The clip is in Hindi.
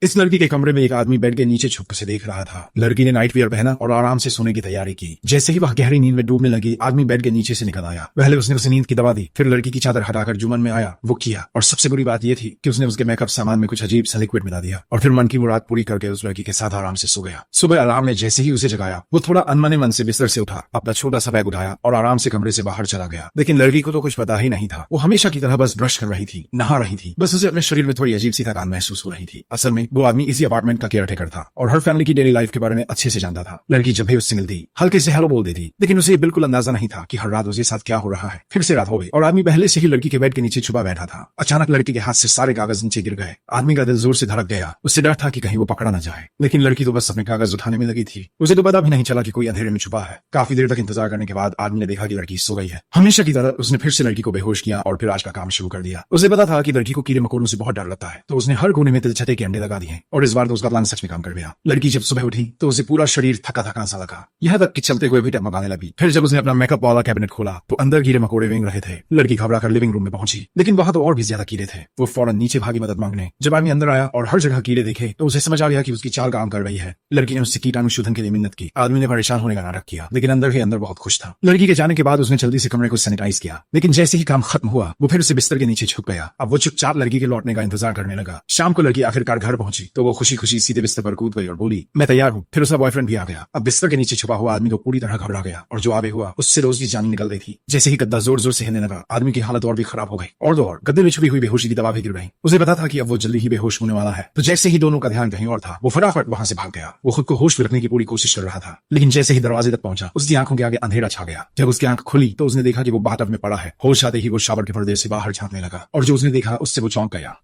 इस लड़की के कमरे में एक आदमी बेड के नीचे छुप से देख रहा था। लड़की ने नाइट वियर पहना और आराम से सोने की तैयारी की। जैसे ही वह गहरी नींद में डूबने लगी, आदमी बेड के नीचे से निकल आया। पहले उसने उसे नींद की दवा दी, फिर लड़की की चादर हटाकर जुम्मन में आया वो किया। और सबसे बुरी बात यह थी कि उसने उसके मेकअप सामान में कुछ अजीब सा लिक्विड मिला दिया और फिर मन की मुराद पूरी करके उस लड़की के साथ आराम से सो गया। सुबह अलार्म ने जैसे ही उसे जगाया, वो थोड़ा अनमने मन से बिस्तर से उठा, अपना छोटा सा बैग उठाया और आराम से कमरे से बाहर चला गया। लेकिन लड़की को तो कुछ पता ही नहीं था। वो हमेशा की तरह बस ब्रश कर रही थी, नहा रही थी। बस उसे अपने शरीर में थोड़ी अजीब सी थकान महसूस हो रही थी। असल में वो आदमी इसी अपार्टमेंट का केयर टेकर था और हर फैमिली की डेली लाइफ के बारे में अच्छे से जानता था। लड़की जब भी उससे मिलती हल्के से हेलो बोल देती, लेकिन उसे बिल्कुल अंदाजा नहीं था कि हर रात उसके साथ क्या हो रहा है। फिर से रात हो गई और आदमी पहले से ही लड़की के बेड के नीचे छुपा बैठा था। अचानक लड़की के हाथ से सारे कागज नीचे गिर गए। आदमी का दिल जोर से धड़क गया। उससे डर था कि कहीं वो पकड़ा न जाए, लेकिन लड़की तो बस अपने कागज उठाने में लगी थी। उसे तो पता भी नहीं चला कि कोई अंधेरे में छुपा है। काफी देर तक इंतजार करने के बाद आदमी ने देखा कि लड़की सो गई है। हमेशा की तरह उसने फिर से लड़की को बेहोश किया और फिर आज का काम शुरू कर दिया। उसे पता था कि लड़की को कीड़े मकोड़ों से बहुत डर लगता है, तो उसने हर कोने में तिलछटे के अंडे लगा दिए और इस बार तो उसका प्लान सच में काम कर गया। लड़की जब सुबह उठी तो उसे पूरा शरीर थका थका सा लगा, यहाँ तक कि चलते हुए भी टमकाने लगी। फिर जब उसने अपना मेकअप वाला कैबिनेट खोला तो अंदर कीड़े मकोड़े रेंग रहे थे। लड़की घबरा कर लिविंग रूम में पहुंची, लेकिन वहां तो और भी ज्यादा कीड़े थे। वो फौरन नीचे भागी मदद मांगने। जब आदमी अंदर आया और हर जगह कीड़े देखे तो उसे समझ आ गया कि उसकी चाल काम कर रही है। लड़की ने उससे कीटाणु शोधन के लिए मिन्नत की। आदमी ने परेशान होने का नाटक किया, लेकिन अंदर ही अंदर बहुत खुश था। लड़की के जाने के बाद उसने जल्दी से कमरे को सैनिटाइज किया, लेकिन जैसे ही काम खत्म हुआ वो फिर से बिस्तर के नीचे छुप गया। अब वो चुपचाप लड़की के लौटने का इंतजार करने लगा। शाम को लड़की आखिरकार घर पहुंची तो वो खुशी खुशी सीधे बिस्तर पर कूद गई और बोली, मैं तैयार हूँ। फिर उसका बॉयफ्रेंड भी आ गया। अब बिस्तर के नीचे छुपा हुआ आदमी तो पूरी तरह घबरा गया और जो आगे हुआ उससे रोज की जान निकल गई थी। जैसे ही गद्दा जोर जोर से हिलने लगा, आदमी की हालत और भी खराब हो गई और तो और गद्दे में छुपी हुई बेहोशी की दवा भी गिर गई। उसे पता था कि अब वो जल्दी ही बेहोश होने वाला है। तो जैसे ही दोनों का ध्यान कहीं और था, वो फटाफट वहां से भाग गया। वो खुद को होश में रखने की पूरी कोशिश कर रहा था, लेकिन जैसे ही दरवाजे तक पहुंचा उसकी आंखों के आगे अंधेरा छा गया। जब उसकी आंख खुली तो उसने देखा कि वो बाथटब में पड़ा है। होश आते ही वो शावर के पर्दे से बाहर झांकने लगा और जो उसने देखा उससे वो चौंक गया।